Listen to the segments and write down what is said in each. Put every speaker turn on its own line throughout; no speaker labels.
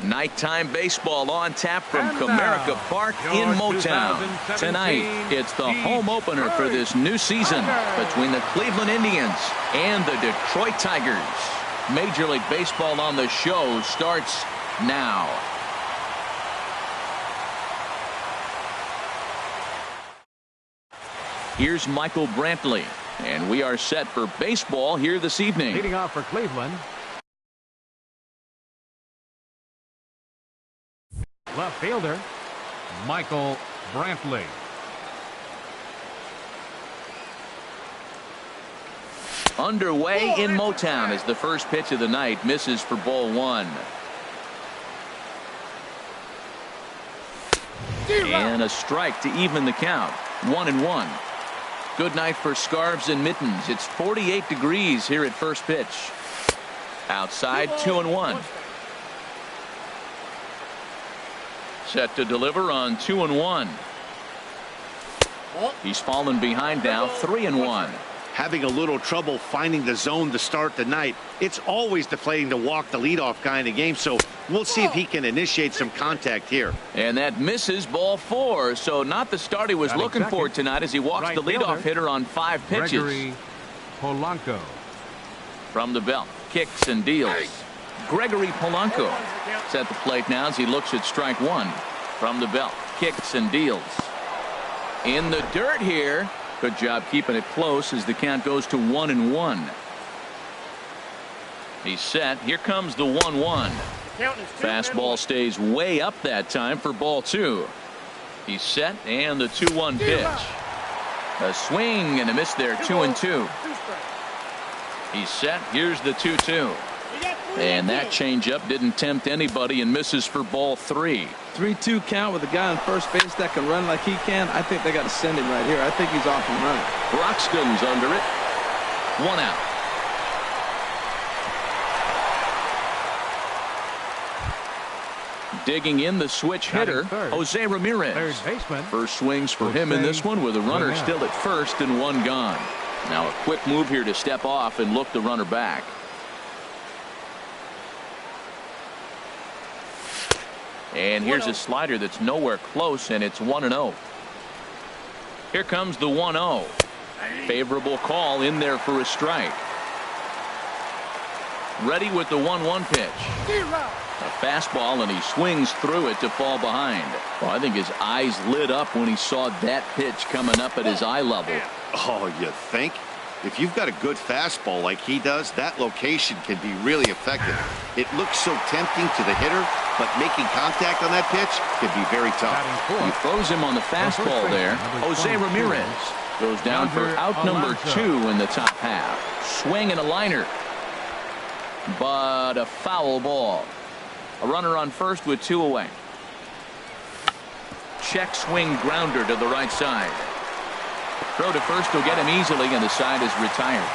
Nighttime baseball on tap from Comerica Park in Motown. Tonight, it's the home opener for this new season between the Cleveland Indians and the Detroit Tigers. Major League Baseball on the show starts now. Here's Michael Brantley, and we are set for baseball here this evening.
Leading off for Cleveland, left fielder Michael Brantley.
Underway in Motown as the first pitch of the night misses for ball one. And a strike to even the count. 1-1. Good night for scarves and mittens. It's 48 degrees here at first pitch. Outside, 2-1. Set to deliver on 2-1. He's fallen behind now, 3-1.
Having a little trouble finding the zone to start the night. It's always deflating to walk the leadoff guy in the game, so we'll see if he can initiate some contact here.
And that misses ball four, so not the start he was looking for tonight as he walks the leadoff hitter on 5 pitches.
Gregory Polanco.
From the belt, kicks and deals. Gregory Polanco is at the plate now as he looks at strike one. From the belt, kicks and deals. In the dirt here. Good job keeping it close as the count goes to 1-1. He's set. Here comes the 1-1. Fastball stays way up that time for ball two. He's set and the 2-1 pitch. A swing and a miss there, 2-2. He's set. Here's the 2-2. And that changeup didn't tempt anybody and misses for ball three.
3-2 count with a guy on first base that can run like he can. I think they got to send him right here. I think he's off and running.
Broxton's under it. 1 out. Digging in the switch hitter, Jose Ramirez.
Third baseman.
First swings for him in this one with a runner still at first and one gone. Now a quick move here to step off and look the runner back. And here's a slider that's nowhere close, and it's 1-0. Here comes the 1-0. Favorable call in there for a strike. Ready with the 1-1 pitch. A fastball, and he swings through it to fall behind. Well, I think his eyes lit up when he saw that pitch coming up at his eye level.
Oh, you think? If you've got a good fastball like he does, that location can be really effective. It looks so tempting to the hitter, but making contact on that pitch can be very tough.
He throws him on the fastball there. Jose Ramirez goes down for out number 2 in the top half. Swing and a liner, but a foul ball. A runner on first with 2 away. Check swing grounder to the right side. Throw to first will get him easily, and the side is retired.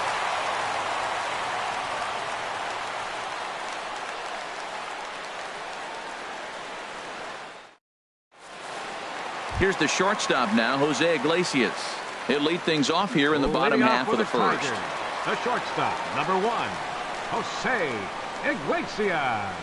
Here's the shortstop now, Jose Iglesias. He'll lead things off here in the bottom half of the first.
The shortstop, number 1, Jose Iglesias.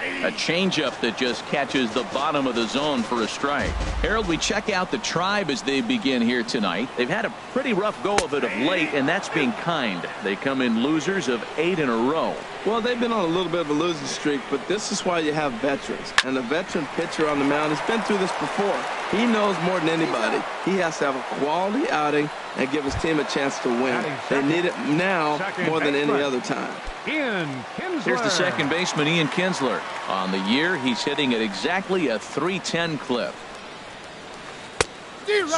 A changeup that just catches the bottom of the zone for a strike. Harold, we check out the Tribe as they begin here tonight. They've had a pretty rough go of it of late, and that's being kind. They come in losers of 8 in a row.
Well, they've been on a little bit of a losing streak, but this is why you have veterans. And a veteran pitcher on the mound has been through this before. He knows more than anybody. He has to have a quality outing and give his team a chance to win. They need it now more than any other time.
Here's the second baseman, Ian Kinsler. On the year, he's hitting at exactly a .310 clip.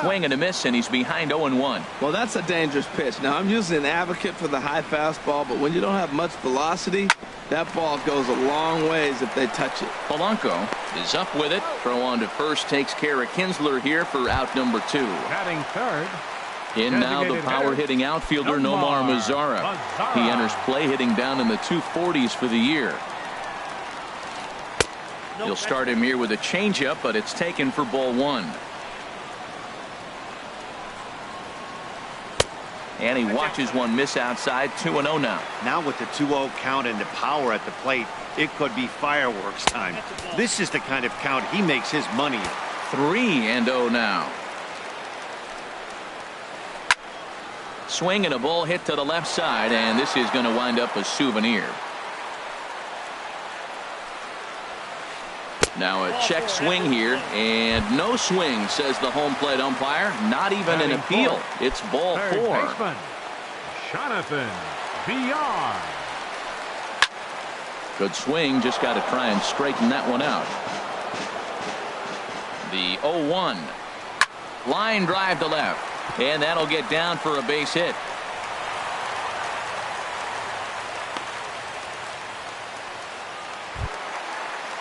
Swing and a miss, and he's behind 0-1.
Well, that's a dangerous pitch. Now, I'm usually an advocate for the high fastball, but when you don't have much velocity, that ball goes a long ways if they touch it.
Polanco is up with it. Throw on to first takes care of Kinsler here for out number 2.
Batting third.
In now the power-hitting outfielder Nomar Mazara. He enters play hitting down in the 240s for the year. You'll start him here with a changeup, but it's taken for ball 1. And he watches one miss outside. 2-0 now.
Now with the 2-0 count and the power at the plate, it could be fireworks time. This is the kind of count he makes his money in.
3-0 now. Swing and a ball hit to the left side, and this is going to wind up a souvenir. Now a check swing here, and no swing, says the home plate umpire. Not even an appeal. It's ball 4.
Baseman, Jonathan VR.
Good swing, just got to try and straighten that one out. The 0-1. Line drive to left. And that'll get down for a base hit.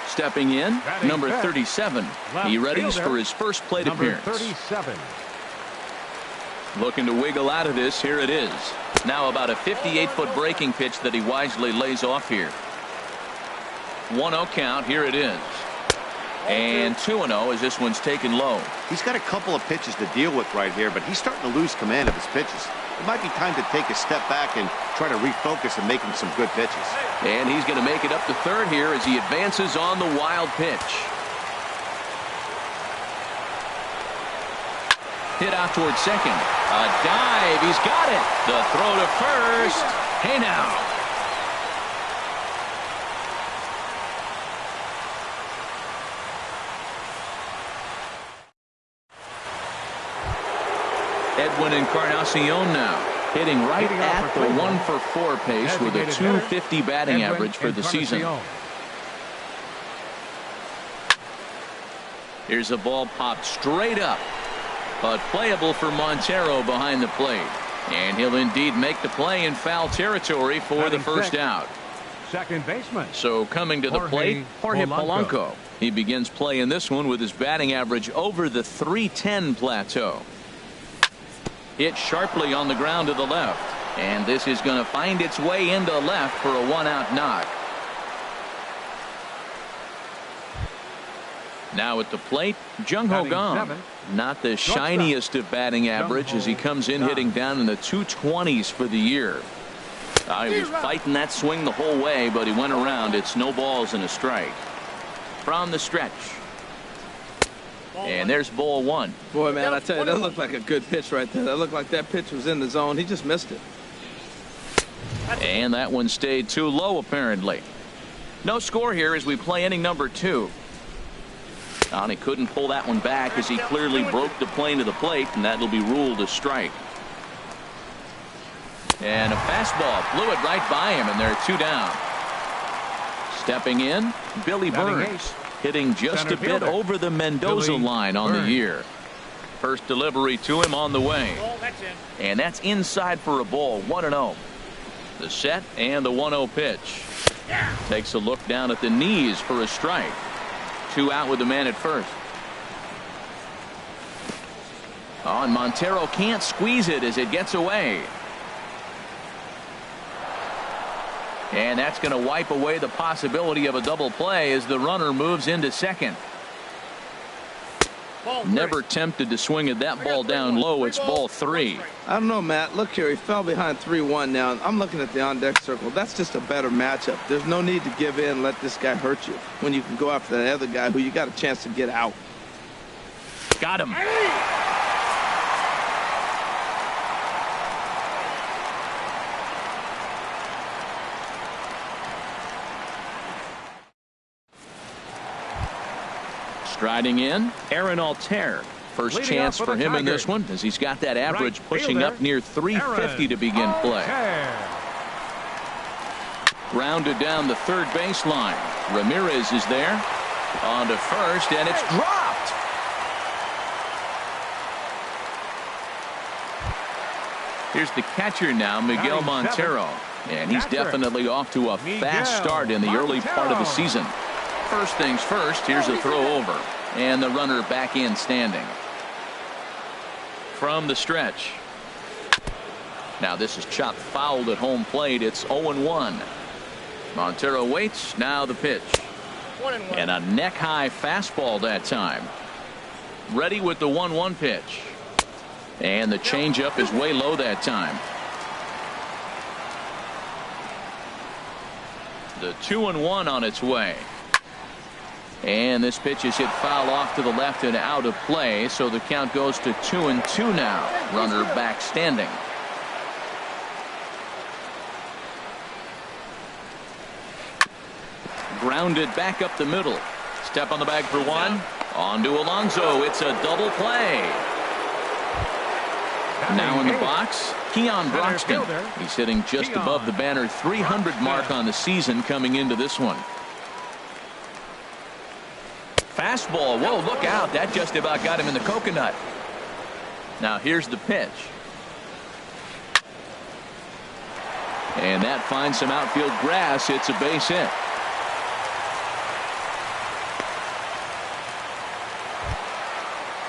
Stepping in, number 37. He readies for his first plate appearance.
37.
Looking to wiggle out of this. Here it is. Now about a 58-foot breaking pitch that he wisely lays off here. 1-0 count. Here it is. And 2-0 as this one's taken low.
He's got a couple of pitches to deal with right here, but he's starting to lose command of his pitches. It might be time to take a step back and try to refocus and make him some good pitches.
And he's going to make it up to third here as he advances on the wild pitch. Hit out towards second. A dive. He's got it. The throw to first. Hey now. Edwin Encarnacion now hitting right at the 1-for-4 pace with a .250 batting average for the season. Here's a ball popped straight up, but playable for Montero behind the plate. And he'll indeed make the play in foul territory for the first out.
Second baseman.
So coming to the plate, Jorge Polanco. He begins play in this one with his batting average over the .310 plateau. Hit sharply on the ground to the left, and this is going to find its way into left for a 1-out knock. Now at the plate, Jung-Ho Kang. Not the shiniest of batting average as he comes in hitting down in the 220s for the year. He was fighting that swing the whole way, but he went around. It's no balls and a strike. From the stretch. And there's ball 1.
Boy, man, I tell you, that looked like a good pitch right there. That looked like that pitch was in the zone. He just missed it.
And that one stayed too low, apparently. No score here as we play inning number 2. And he couldn't pull that one back as he clearly broke the plane to the plate, and that'll be ruled a strike. And a fastball blew it right by him, and there are 2 down. Stepping in, Billy Burns. Hitting just a bit over the Mendoza line on the year. First delivery to him on the way. And that's inside for a ball. 1-0. The set and the 1-0 pitch. Takes a look down at the knees for a strike. 2 out with the man at first. Oh, and Montero can't squeeze it as it gets away. And that's going to wipe away the possibility of a double play as the runner moves into second. Never tempted to swing at that ball down low. It's ball 3.
I don't know, Matt. Look here. He fell behind 3-1 now. I'm looking at the on-deck circle. That's just a better matchup. There's no need to give in, let this guy hurt you, when you can go after that other guy who you got a chance to get out.
Got him. Striding in, Aaron Altair. First chance for him in this one as he's got that average pushing up near 350 to begin play. Grounded down the third baseline. Ramirez is there. On to first, and it's dropped. Here's the catcher now, Miguel Montero. And he's definitely off to a fast start in the early part of the season. First things first, here's a throw over. And the runner back in standing. From the stretch. Now this is chopped fouled at home plate. It's 0-1. Montero waits. Now the pitch. And a neck-high fastball that time. Ready with the 1-1 pitch. And the changeup is way low that time. The 2-1 on its way. And this pitch is hit foul off to the left and out of play, so the count goes to 2-2 now. Runner back standing. Grounded back up the middle. Step on the bag for one. On to Alonso. It's a double play. Now in the box, Keon Broxton. He's hitting just above the banner 300 mark on the season coming into this one. Fastball. Whoa, look out. That just about got him in the coconut. Now here's the pitch. And that finds some outfield grass. It's a base hit.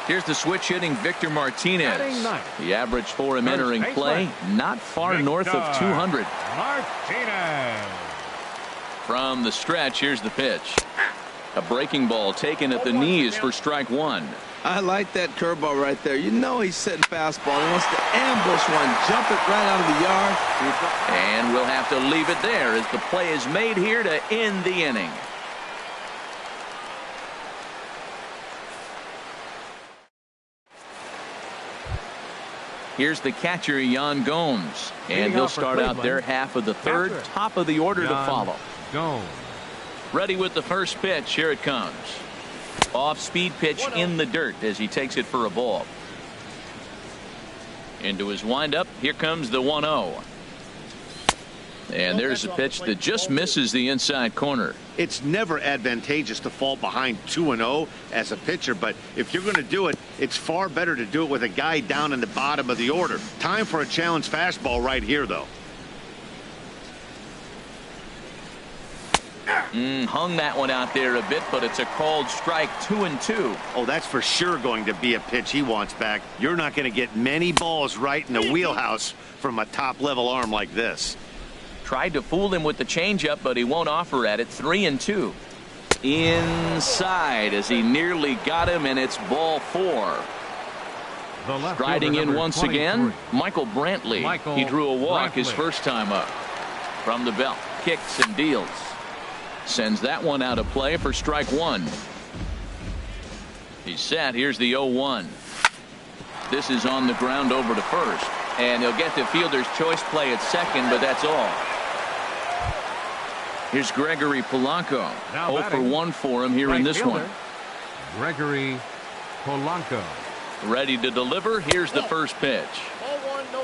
Here's the switch hitting Victor Martinez. The average for him entering play, not far north of 200.
Martinez.
From the stretch, here's the pitch. A breaking ball taken at the knees for strike one.
I like that curveball right there. You know he's setting fastball. He wants to ambush one, jump it right out of the yard.
And we'll have to leave it there as the play is made here to end the inning. Here's the catcher, Yan Gomes. And he'll start out their half of the third. Top of the order to follow.
Gomes.
Ready with the first pitch. Here it comes. Off-speed pitch in the dirt as he takes it for a ball. Into his windup. Here comes the 1-0. And there's a pitch that just misses the inside corner.
It's never advantageous to fall behind 2-0 as a pitcher, but if you're going to do it, it's far better to do it with a guy down in the bottom of the order. Time for a challenge fastball right here, though.
Hung that one out there a bit, but it's a called strike. 2-2.
Oh, that's for sure going to be a pitch he wants back. You're not going to get many balls right in the wheelhouse from a top-level arm like this.
Tried to fool him with the changeup, but he won't offer at it. 3-2. Inside as he nearly got him, and it's ball 4. Striding in once
23.
again, Michael Brantley. He drew a walk his first time up. From the belt, kicks and deals. Sends that one out of play for strike one. He's set. Here's the 0-1. This is on the ground over to first. And he'll get the fielder's choice play at second, but that's all. Here's Gregory Polanco. 0 for 1 for him here in this one.
Gregory Polanco.
Ready to deliver. Here's the first pitch.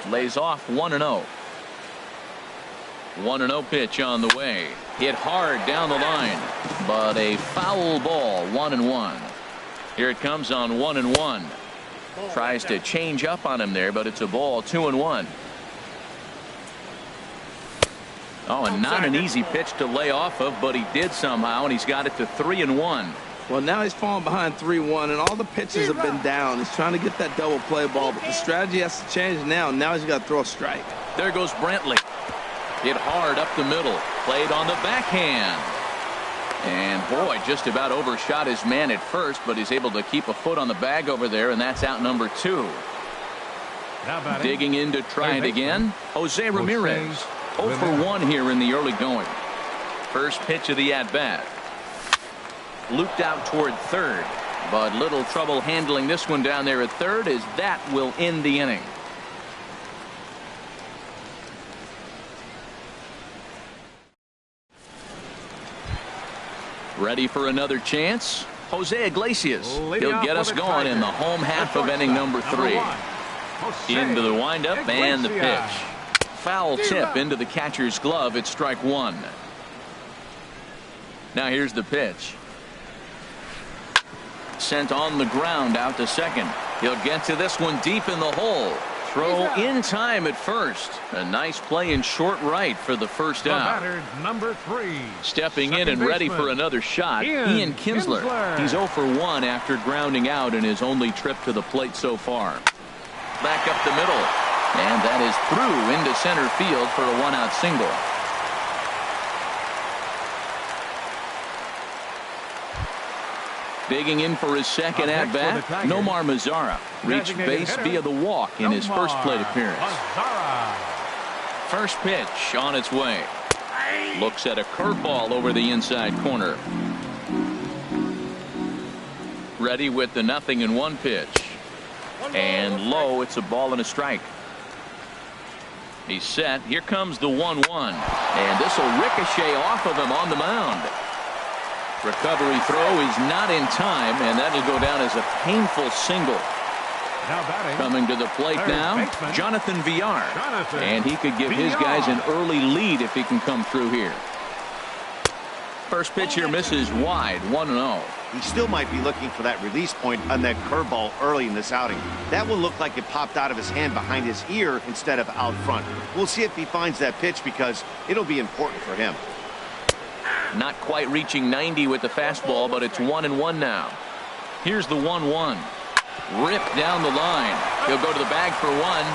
Lays off 1-0. 1-0 pitch on the way. Hit hard down the line, but a foul ball. 1-1. Here it comes on 1-1. Tries to change up on him there, but it's a ball. 2-1. Oh, and not an easy pitch to lay off of, but he did somehow, and he's got it to 3-1.
Well, now he's falling behind 3-1, and all the pitches have been down. He's trying to get that double play ball, but the strategy has to change now. Now he's got to throw a strike.
There goes Brantley. Hit hard up the middle. Played on the backhand. And boy, just about overshot his man at first, but he's able to keep a foot on the bag over there, and that's out number 2. Digging in to try it again, Jose Ramirez. 0 for 1 here in the early going. First pitch of the at-bat. Looped out toward third, but little trouble handling this one down there at third, as that will end the inning. Ready for another chance? Jose Iglesias. He'll get us going in the home half of inning number 3. Into the windup and the pitch. Foul tip into the catcher's glove. It's strike 1. Now here's the pitch. Sent on the ground out to second. He'll get to this one deep in the hole. Throw in time at first. A nice play in short right for the first out.
Number 3.
Stepping in and ready for another shot, Ian Kinsler. He's 0 for 1 after grounding out in his only trip to the plate so far. Back up the middle. And that is through into center field for a 1-out single. Digging in for his second at-bat, Nomar Mazara reached base via the walk in his first plate appearance. First pitch on its way. Looks at a curveball over the inside corner. Ready with the 0-1 pitch. And low, it's a ball and a strike. He's set. Here comes the 1-1. And this will ricochet off of him on the mound. Recovery throw is not in time, and that'll go down as a painful single. Coming to the plate now, Jonathan Villar. And he could give his guys an early lead if he can come through here. First pitch here misses wide, 1-0.
He still might be looking for that release point on that curveball early in this outing. That will look like it popped out of his hand behind his ear instead of out front. We'll see if he finds that pitch because it'll be important for him.
Not quite reaching 90 with the fastball, but it's 1-1 now. Here's the 1-1. Ripped down the line. He'll go to the bag for one.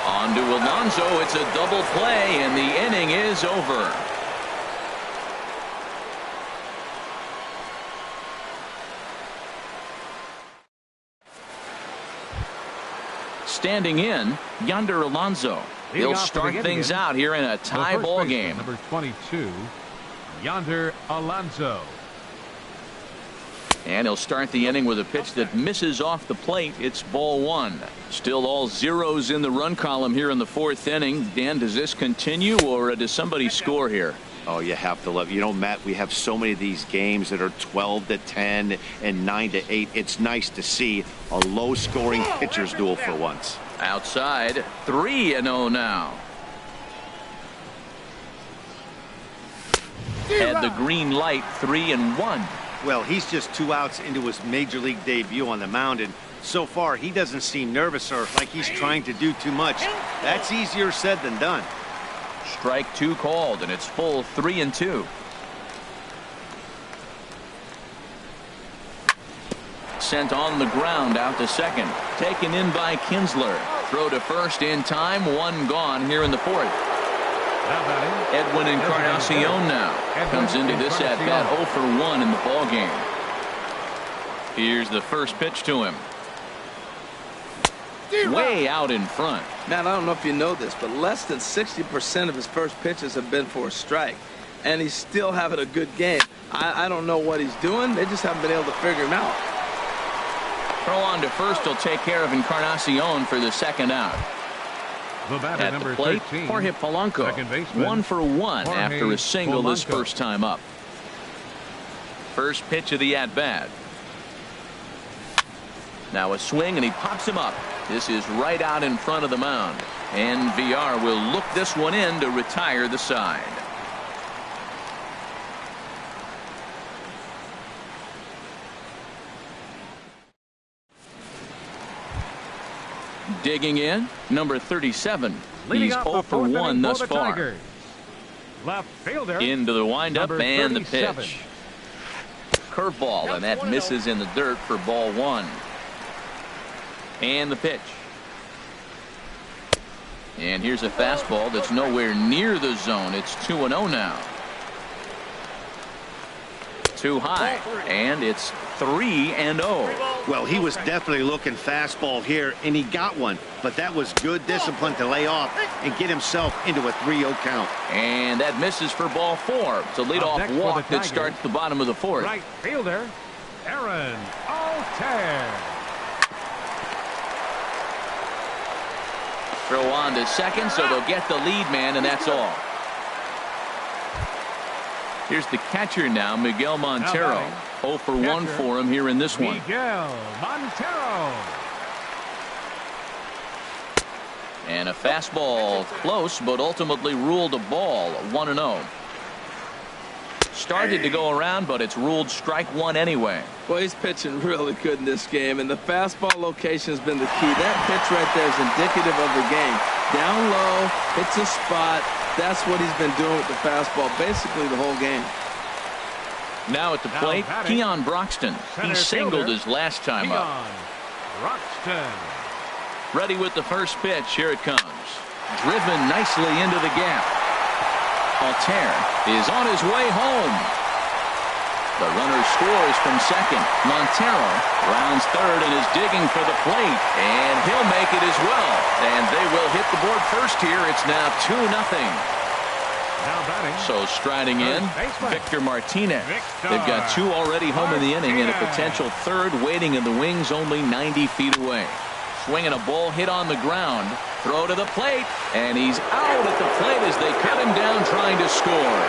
On to Alonso. It's a double play, and the inning is over. Standing in, Yonder Alonso. He'll start things out here in a tie ball game.
Number 22, Yonder Alonso.
And he'll start the inning with a pitch that misses off the plate. It's ball one. Still all zeros in the run column here in the fourth inning. Dan, does this continue or does somebody score here?
Oh, you have to love. You know, Matt, we have so many of these games that are 12-10 and 9-8. It's nice to see a low-scoring pitcher's duel for once.
Outside, 3-0 now. Had the green light, 3-1.
Well, he's just 2 outs into his major league debut on the mound, and so far he doesn't seem nervous or like he's trying to do too much. That's easier said than done.
Strike 2 called, and it's full 3-2. Sent on the ground out to second. Taken in by Kinsler. Throw to first in time. 1 gone here in the fourth. Edwin Encarnacion now comes into this at bat 0 for 1 in the ball game. Here's the first pitch to him. Way out in front.
Matt, I don't know if you know this, but less than 60% of his first pitches have been for a strike. And he's still having a good game. I don't know what he's doing. They just haven't been able to figure him out.
Throw on to first will take care of Encarnacion for the second out. At the plate,
13,
Jorge Polanco. 1 for 1 after a single his first time up. First pitch of the at-bat. Now a swing, and he pops him up. This is right out in front of the mound. And VR will look this one in to retire the side. Digging in, number 37. He's 0 for 1 thus far.
Left fielder.
Into the windup and the
37.
pitch. Curveball, and that misses in the dirt for ball 1. And the pitch. And here's a fastball that's nowhere near the zone. It's 2-0 now. Too high, and it's 3-0.
Well, he was definitely looking fastball here, and he got one. But that was good discipline to lay off and get himself into a 3-0 count.
And that misses for ball 4. It's a leadoff walk that starts the bottom of the fourth.
Right fielder, Aaron Altair.
Throw on to second, so they'll get the lead man, and that's all. Here's the catcher now, Miguel Montero. 0 for 1 for him here in this one.
Miguel Montero.
And a fastball close, but ultimately ruled a ball. 1-0. Started to go around, but it's ruled strike 1 anyway.
Well, he's pitching really good in this game, and the fastball location has been the key. That pitch right there is indicative of the game. Down low, hits a spot. That's what he's been doing with the fastball basically the whole game.
Now at the plate, Keon Broxton. He singled his last time up.
Broxton.
Ready with the first pitch. Here it comes. Driven nicely into the gap. Altair is on his way home. The runner scores from second. Montero rounds third and is digging for the plate. And he'll make it as well. And they will hit the board first here. It's now 2-0.
Now batting.
So striding in, Victor Martinez. They've got 2 already home in the inning and a potential 3rd waiting in the wings only 90 feet away. Swinging a ball hit on the ground. Throw to the plate, and he's out at the plate as they cut him down trying to score.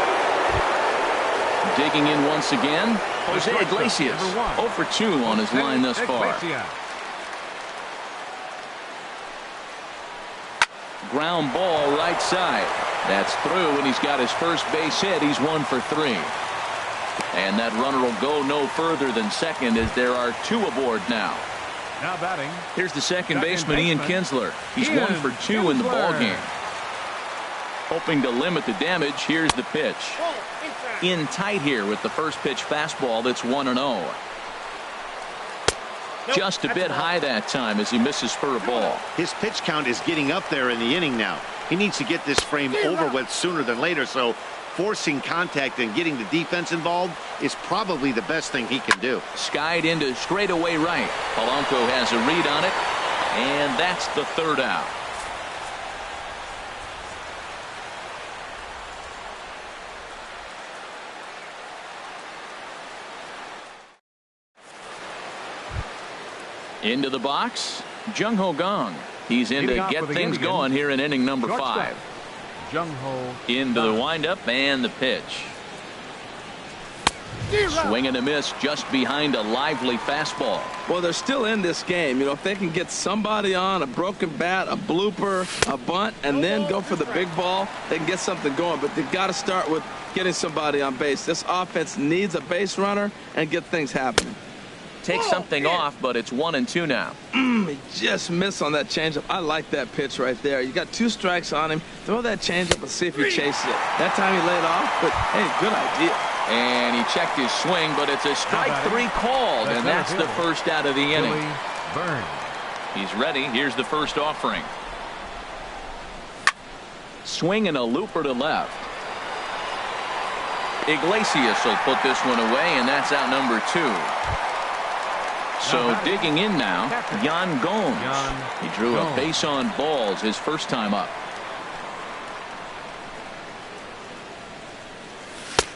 Digging in once again, Jose Iglesias. 0 for 2 on his line thus far. Ground ball right side. That's through, and he's got his first base hit. He's 1 for 3. And that runner will go no further than second as there are 2 aboard now.
Now batting.
Here's the second baseman, Ian Kinsler. He's 1 for 2 in the ballgame. Hoping to limit the damage, here's the pitch. In tight here with the first pitch fastball that's 1-0. Just a bit high that time as he misses for a ball.
His pitch count is getting up there in the inning now. He needs to get this frame over with sooner than later, so forcing contact and getting the defense involved is probably the best thing he can do.
Skied into straightaway right. Polanco has a read on it, and that's the 3rd out. Into the box, Jung Ho Gong. He's in to get things going here in inning number 5.
Jung-ho
into the windup and the pitch. Swing and a miss just behind a lively fastball.
Well, they're still in this game. You know, if they can get somebody on a broken bat, a blooper, a bunt, and then go for the big ball, they can get something going. But they've got to start with getting somebody on base. This offense needs a base runner and get things happening.
Take something off, but it's 1-2 now.
He just missed on that changeup. I like that pitch right there. You got 2 strikes on him. Throw that changeup and see if he chases it. That time he laid off, but hey, good idea.
And he checked his swing, but it's a strike 3 called, and that's the first out of the inning. He's ready. Here's the first offering. Swing and a looper to left. Iglesias will put this one away, and that's out number 2. So digging in now, Yan Gomes. He drew a base on balls his first time up.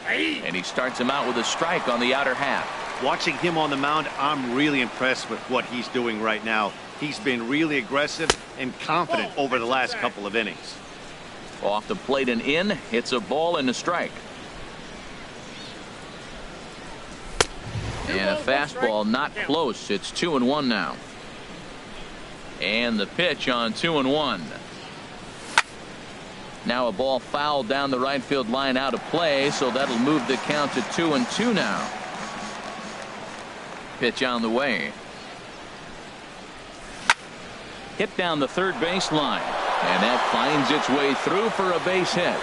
And he starts him out with a strike on the outer half.
Watching him on the mound, I'm really impressed with what he's doing right now. He's been really aggressive and confident over the last couple of innings.
Off the plate and in, hits a ball and a strike. And a fastball not close. It's 2-1 now. And the pitch on 2-1. Now a ball fouled down the right field line out of play, so that'll move the count to 2-2 now. Pitch on the way. Hit down the third base line, and that finds its way through for a base hit.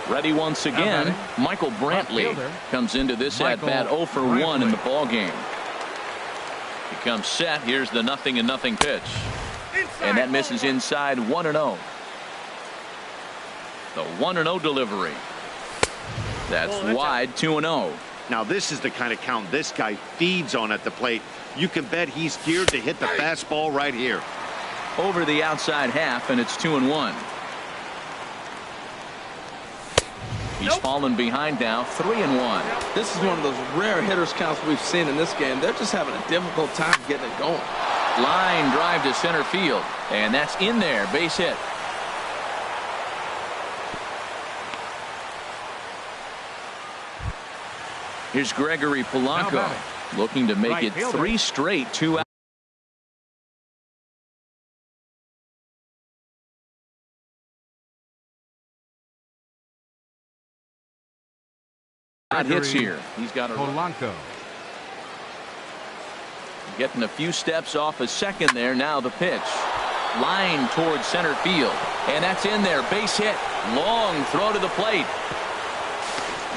Ready once again, Michael Brantley comes into this at bat 0 for 1 in the ball game. He comes set. Here's the 0-0 pitch, and that misses inside 1-0. The 1-0 delivery. That's wide, 2-0.
Now this is the kind of count this guy feeds on at the plate. You can bet he's geared to hit the fastball right here.
Over the outside half, and it's 2-1. He's fallen behind now, 3-1.
This is one of those rare hitters counts we've seen in this game. They're just having a difficult time getting it going.
Line drive to center field, and that's in there, base hit. Here's Gregory Polanco looking to make it 3 straight 2 out. Hits here. He's got a
Polanco.
Getting a few steps off a second there. Now the pitch. Line towards center field. And that's in there. Base hit. Long throw to the plate.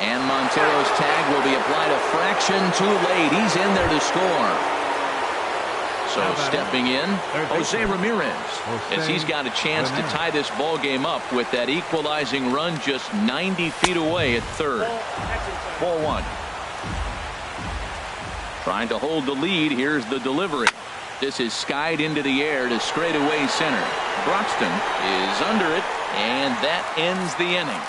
And Montero's tag will be applied a fraction too late. He's in there to score. So stepping in, Jose Ramirez, as he's got a chance to tie this ball game up with that equalizing run just 90 feet away at third. 4-1. Trying to hold the lead. Here's the delivery. This is skied into the air to straightaway center. Broxton is under it, and that ends the inning.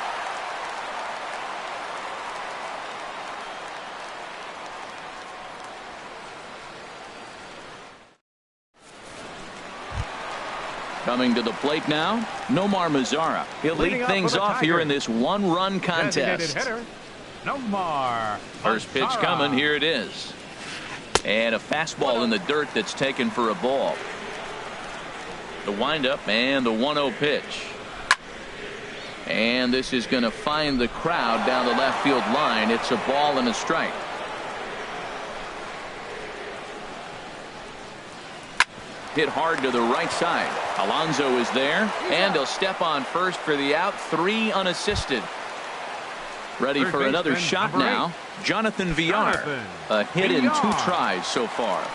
Coming to the plate now, Nomar Mazara. He'll lead things off here in this one-run contest.
Hitter, Nomar.
First pitch coming, here it is. And a fastball in the dirt that's taken for a ball. The windup and the 1-0 pitch. And this is going to find the crowd down the left field line. It's a ball and a strike. Hit hard to the right side. Alonso is there, and he'll step on first for the out. 3 unassisted. Ready for another shot now. Jonathan Villar. A hit in 2 tries so far.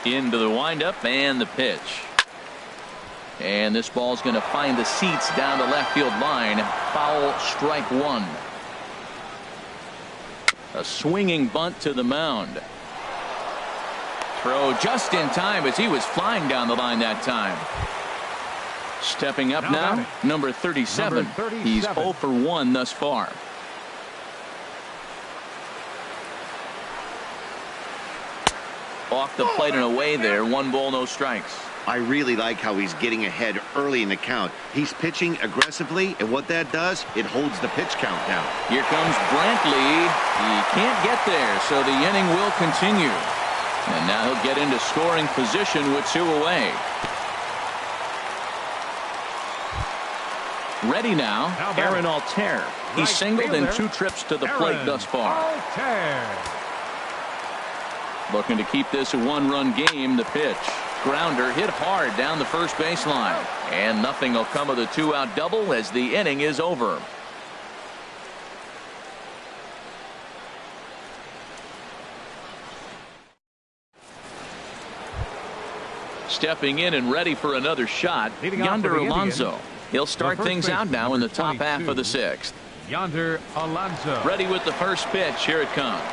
Into the windup and the pitch. And this ball's going to find the seats down the left field line. Foul, strike 1. A swinging bunt to the mound. Throw just in time as he was flying down the line that time. Stepping up now, number 37. He's 0 for 1 thus far. Off the plate and away there. 1 ball, no strikes.
I really like how he's getting ahead early in the count. He's pitching aggressively, and what that does, it holds the pitch count down.
Here comes Brantley. He can't get there, so the inning will continue. And now he'll get into scoring position with 2 away. Ready now, Aaron Altair. He's singled in 2 trips to the plate thus far. Looking to keep this a 1-run game. The pitch. Grounder hit hard down the first baseline. And nothing will come of the 2-out double as the inning is over. Stepping in and ready for another shot, Yonder Alonso. He'll start things out now in the top half of the 6th.
Yonder Alonso.
Ready with the first pitch. Here it comes.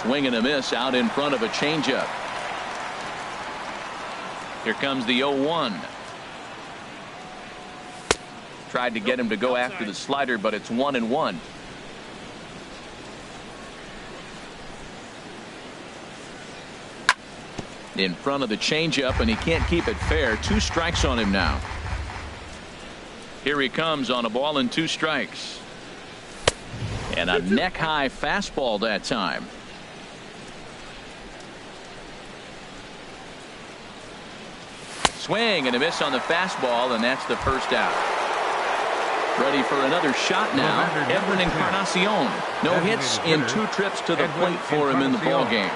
Swing and a miss out in front of a changeup. Here comes the 0-1. Tried to get him to go after the slider, but it's 1-1. In front of the changeup, and he can't keep it fair. 2 strikes on him now. Here he comes on a ball and 2 strikes. And a neck-high fastball that time. Swing and a miss on the fastball, and that's the first out. Ready for another shot now. Edwin Encarnacion. No hits in 2 trips to the plate for him in the ballgame.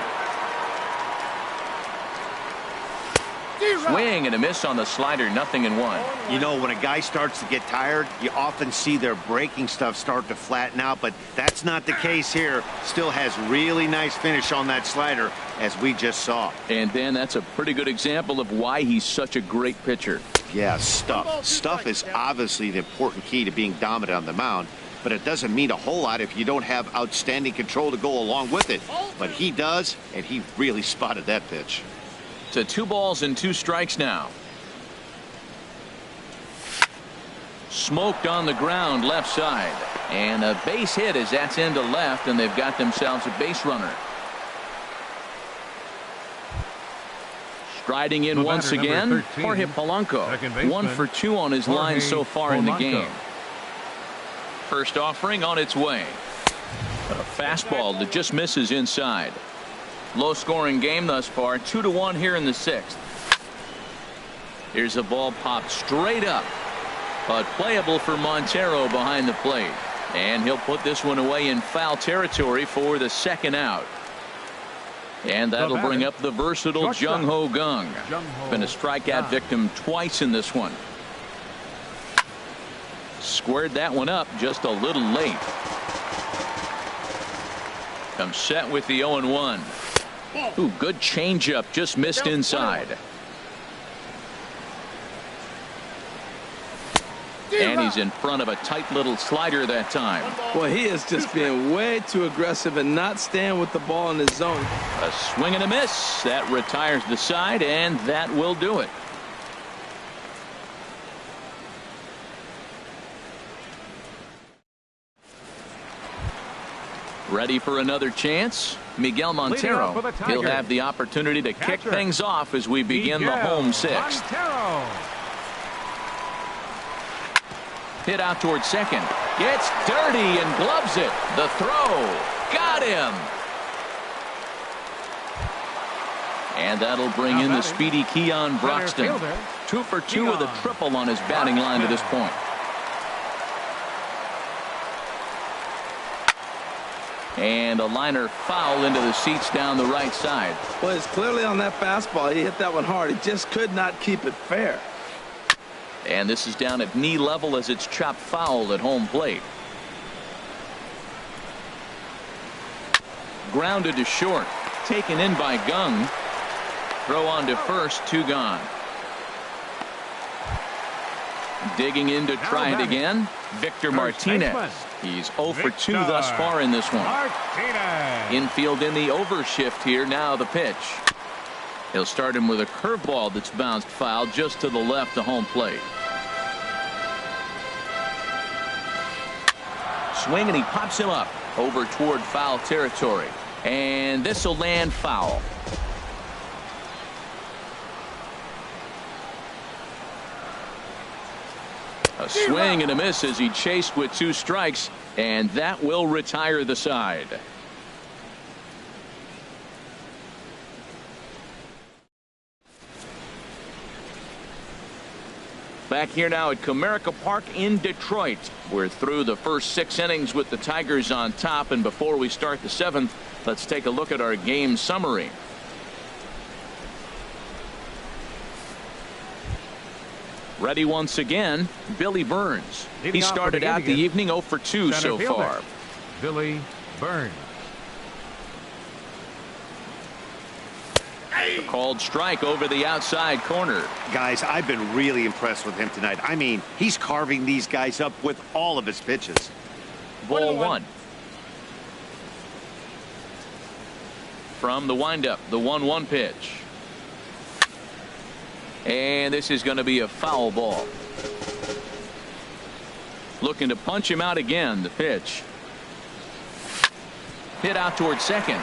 Swing and a miss on the slider. 0-1.
You know, when a guy starts to get tired, you often see their breaking stuff start to flatten out, but that's not the case here. Still has really nice finish on that slider, as we just saw.
And Dan, that's a pretty good example of why he's such a great pitcher.
Yeah, stuff. Stuff is obviously the important key to being dominant on the mound, but it doesn't mean a whole lot if you don't have outstanding control to go along with it. But he does, and he really spotted that pitch.
To 2 balls and 2 strikes now. Smoked on the ground left side. And a base hit as that's into left, and they've got themselves a base runner. Striding in once again, Jorge Polanco. 1 for 2 on his line so far in the game. First offering on its way. A fastball that just misses inside. Low scoring game thus far. 2-1 here in the 6th. Here's a ball popped straight up, but playable for Montero behind the plate, and he'll put this one away in foul territory for the 2nd out. And that'll bring up the versatile Jung Ho Kang. Been a strikeout victim twice in this one. Squared that one up just a little late. Comes set with the 0-1. Ooh, good changeup, just missed inside. And he's in front of a tight little slider that time.
Well, he is just being way too aggressive and not staying with the ball in his zone.
A swing and a miss. That retires the side, and that will do it. Ready for another chance? Miguel Montero. He'll have the opportunity to kick things off as we begin the home sixth. Hit out towards second. Gets dirty and gloves it. The throw. Got him. And that'll bring in the speedy Keon Broxton. 2 for 2 with a triple on his batting line to this point. And a liner foul into the seats down the right side.
Well, it's clearly on that fastball. He hit that one hard. He just could not keep it fair.
And this is down at knee level as it's chopped foul at home plate. Grounded to short. Taken in by Gung. Throw on to first. 2 gone. Digging in to try it again. Victor Martinez. He's 0 for 2 thus far in this one. Infield in the overshift here. Now the pitch. He'll start him with a curveball that's bounced foul just to the left to home plate. Swing and he pops him up over toward foul territory. And this will land foul. A swing and a miss as he chased with 2 strikes, and that will retire the side. Back here now at Comerica Park in Detroit. We're through the first 6 innings with the Tigers on top, and before we start the 7th, let's take a look at our game summary. Ready once again, Billy Burns. He started out the evening 0 for 2 so far.
Billy Burns.
A called strike over the outside corner.
Guys, I've been really impressed with him tonight. I mean, he's carving these guys up with all of his pitches.
Ball 1. From the windup, the 1-1 pitch. And this is going to be a foul ball. Looking to punch him out again. The pitch. Hit out towards second.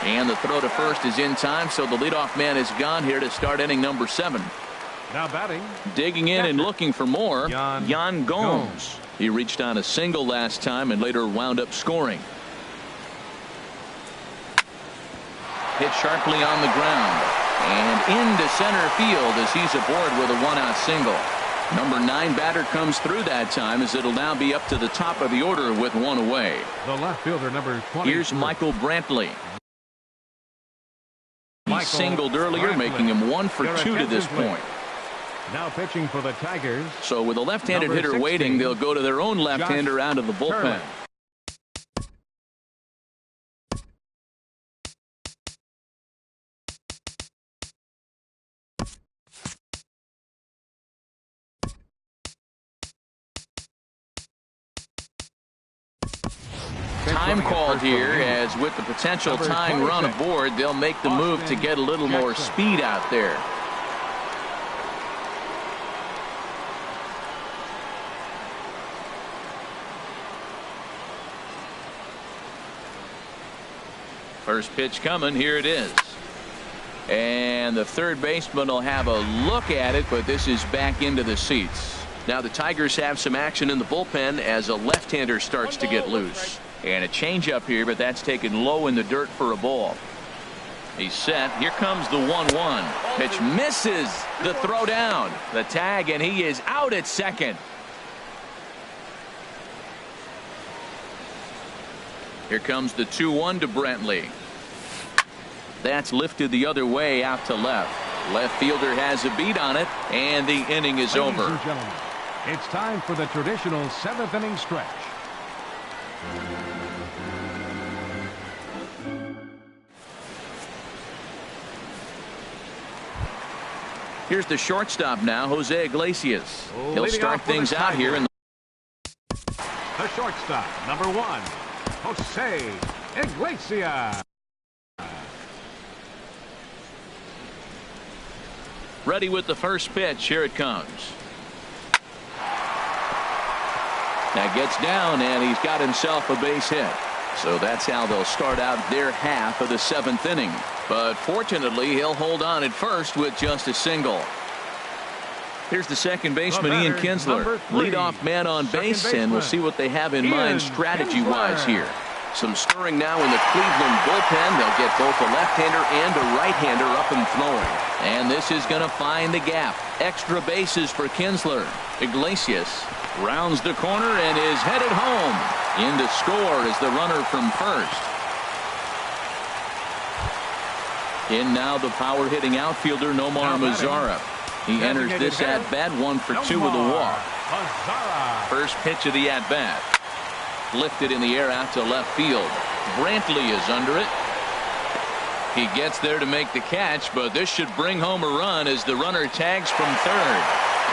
And the throw to first is in time, so the leadoff man is gone here to start inning number 7.
Now batting.
Digging in and looking for more. Yan Gomes. He reached on a single last time and later wound up scoring. Hit sharply on the ground. And into center field as he's aboard with a 1-out single. Number 9 batter comes through that time as it'll now be up to the top of the order with 1 away.
The left fielder, number 20.
Here's Michael Brantley. He singled earlier, making him 1 for 2 to this point.
Now pitching for the Tigers.
So with a left-handed hitter waiting, they'll go to their own left-hander out of the bullpen. Time called here, as with the potential tying run aboard, they'll make the move to get a little more speed out there. First pitch coming. Here it is. And the third baseman will have a look at it, but this is back into the seats. Now the Tigers have some action in the bullpen as a left-hander starts to get loose. And a changeup here, but that's taken low in the dirt for a ball. He's set. Here comes the 1-1. Pitch misses. The throw down. The tag, and he is out at second. Here comes the 2-1 to Brantley. That's lifted the other way out to left. Left fielder has a beat on it, and the inning is over.
Ladies and gentlemen, it's time for the traditional 7th inning stretch.
Here's the shortstop now, Jose Iglesias. He'll start things out here in
the shortstop, number 1, Jose Iglesias.
Ready with the first pitch. Here it comes. That gets down, and he's got himself a base hit. So that's how they'll start out their half of the 7th inning. But fortunately, he'll hold on at first with just a single. Here's the second baseman, Ian Kinsler. Leadoff man on base, and we'll see what they have in mind strategy-wise here. Some stirring now in the Cleveland bullpen. They'll get both a left-hander and a right-hander up and throwing. And this is going to find the gap. Extra bases for Kinsler. Iglesias rounds the corner and is headed home. In to score is the runner from first. In now the power-hitting outfielder Nomar Mazara. He enters this at-bat 1 for 2 with a walk. First pitch of the at-bat. Lifted in the air out to left field. Brantley is under it. He gets there to make the catch, but this should bring home a run as the runner tags from third.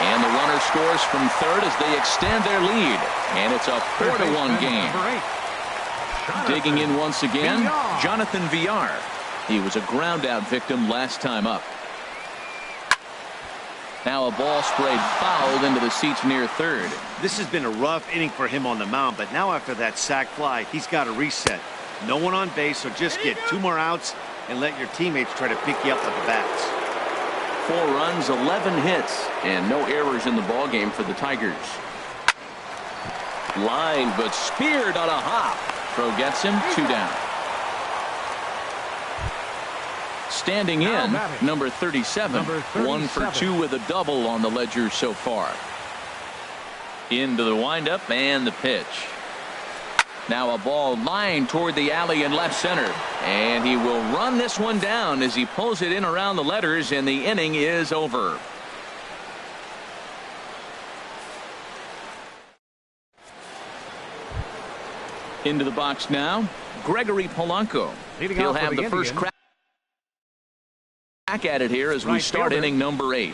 And the runner scores from third as they extend their lead. And it's a 4-1 game. Digging in once again, Jonathan Villar. He was a ground-out victim last time up. Now a ball sprayed fouled into the seats near third.
This has been a rough inning for him on the mound, but now after that sac fly, he's got to reset. No one on base, so just get 2 more outs and let your teammates try to pick you up with the bats.
4 runs, 11 hits, and no errors in the ballgame for the Tigers. Line, but speared on a hop. Throw gets him, 2 down. Standing in, number 37. 1 for 2 with a double on the ledger so far. Into the windup and the pitch. Now a ball lined toward the alley in left center. And he will run this one down as he pulls it in around the letters, and the inning is over. Into the box now, Gregory Polanco. He'll have the first crack at it here as we start inning number 8.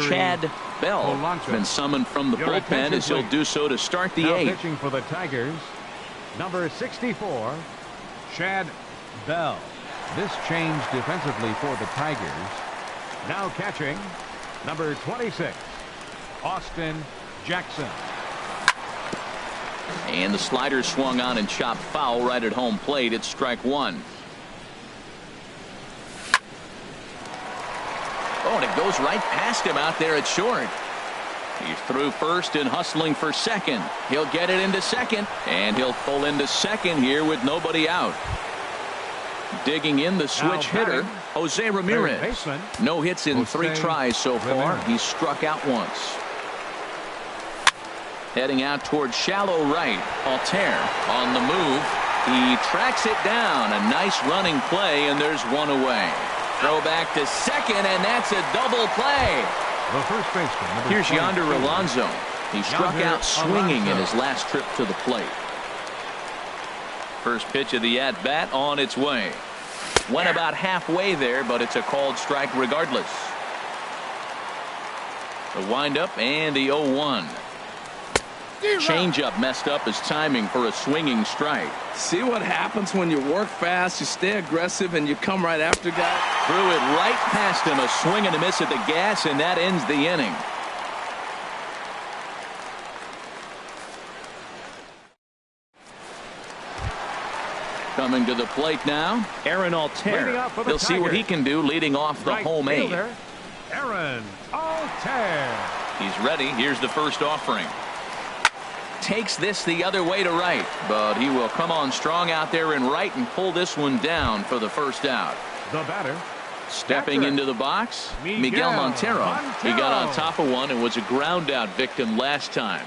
Chad Bell has been summoned from the bullpen as he'll do so to start the 8th.
Pitching for the Tigers, number 64, Chad Bell. This change defensively for the Tigers. Now catching, number 26, Austin Jackson.
And the slider swung on and chopped foul right at home plate. It's strike 1. Oh, and it goes right past him out there at short. He's through first and hustling for second. He'll get it into second, and he'll pull into second here with nobody out. Digging in the switch hitter, Jose Ramirez. No hits in 3 tries so far. He's struck out once. Heading out toward shallow right. Altair on the move. He tracks it down. A nice running play, and there's 1 away. Throw back to second, and that's a double play.
The first baseman.
Here's Yonder Alonso. He struck out swinging in his last trip to the plate. First pitch of the at-bat on its way. Went about halfway there, but it's a called strike regardless. The windup and the 0-1. Changeup messed up his timing for a swinging strike.
See what happens when you work fast, you stay aggressive, and you come right after guys.
Threw it right past him, a swing and a miss at the gas, and that ends the inning. Coming to the plate now, Aaron Altair. He'll see what he can do leading off the home 8.
Aaron Altair.
He's ready. Here's the first offering. Takes this the other way to right, but he will come on strong out there in right and pull this one down for the first out.
The batter,
stepping into the box, Miguel Montero. He got on top of one and was a ground out victim last time.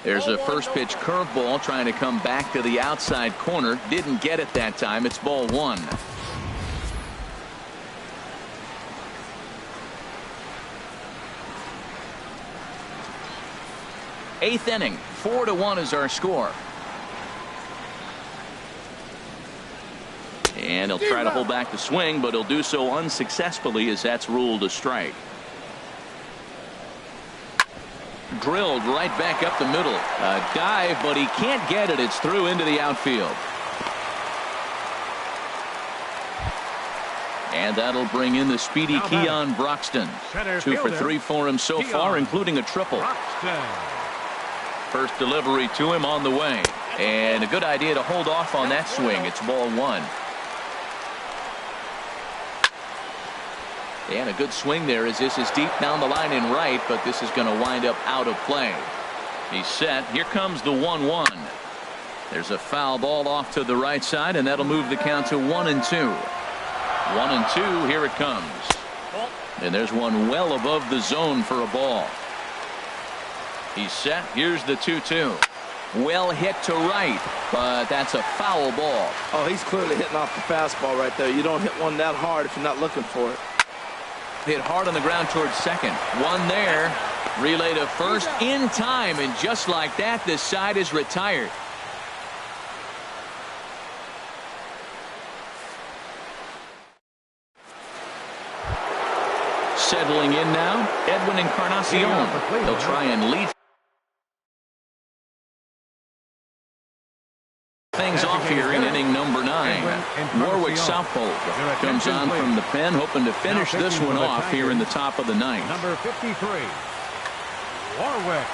There's a first pitch curveball trying to come back to the outside corner. Didn't get it that time. It's ball 1. Eighth inning, 4-1 is our score. And he'll try to hold back the swing, but he'll do so unsuccessfully as that's ruled a strike. Drilled right back up the middle. A dive, but he can't get it. It's through into the outfield. And that'll bring in the speedy Keon Broxton. 2 for 3 for him so far, including a triple. First delivery to him on the way. And a good idea to hold off on that swing. It's ball 1. And a good swing there as this is deep down the line in right, but this is going to wind up out of play. He's set. Here comes the 1-1. There's a foul ball off to the right side, and that'll move the count to 1-2. 1-2. Here it comes. And there's one well above the zone for a ball. He's set. Here's the 2-2. Well hit to right, but that's a foul ball.
Oh, he's clearly hitting off the fastball right there. You don't hit one that hard if you're not looking for it.
Hit hard on the ground towards second. One there. Relay to first in time, and just like that, this side is retired. Settling in now, Edwin Encarnacion. They'll try and lead things off here in inning number 9. Warwick Southpole comes on from the pen, hoping to finish this one off here in the top of the 9th.
Number 53, Warwick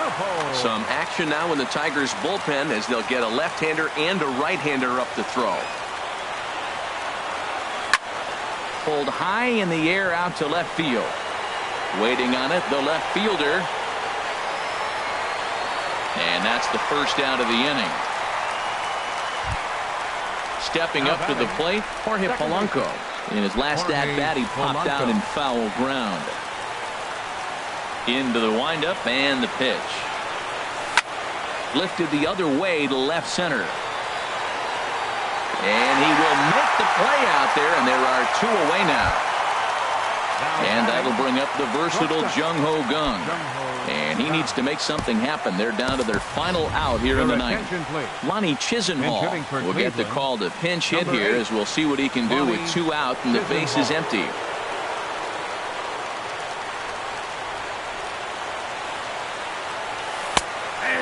Southpole.
Some action now in the Tigers bullpen as they'll get a left-hander and a right-hander up to throw. Pulled high in the air out to left field. Waiting on it, the left fielder. And that's the first out of the inning. Stepping up to the plate, Jorge Polanco. In his last at-bat, he popped out in foul ground. Into the windup and the pitch. Lifted the other way to left center. And he will make the play out there, and there are 2 away now. And that'll bring up the versatile Jung-Ho Kang. And he needs to make something happen. They're down to their final out here in the 9th. Lonnie Chisenhall will get the call to pinch hit here, as we'll see what he can do with 2 out and the base is empty.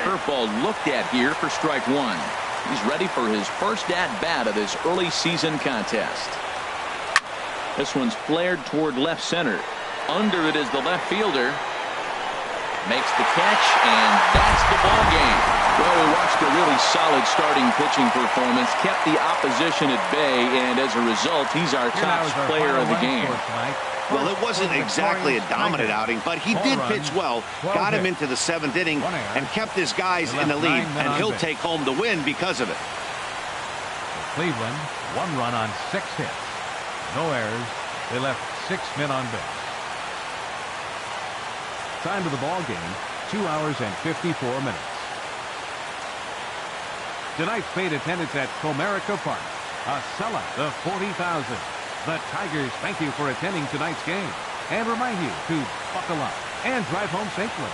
Curveball looked at here for strike 1. He's ready for his first at-bat of this early season contest. This one's flared toward left center. Under it is the left fielder. Makes the catch, and that's the ball game. Well, we watched a really solid starting pitching performance, kept the opposition at bay, and as a result, he's our top player of the game.
Well, it wasn't exactly a dominant outing, but he did pitch well, got him into the 7th inning, and kept his guys in the lead, and he'll take home the win because of it.
Cleveland, 1 run on 6 hits. No errors. They left 6 men on base. Time of the ball game, 2 hours and 54 minutes. Tonight's paid attendance at Comerica Park, a sellout of 40,000. The Tigers thank you for attending tonight's game and remind you to buckle up and drive home safely.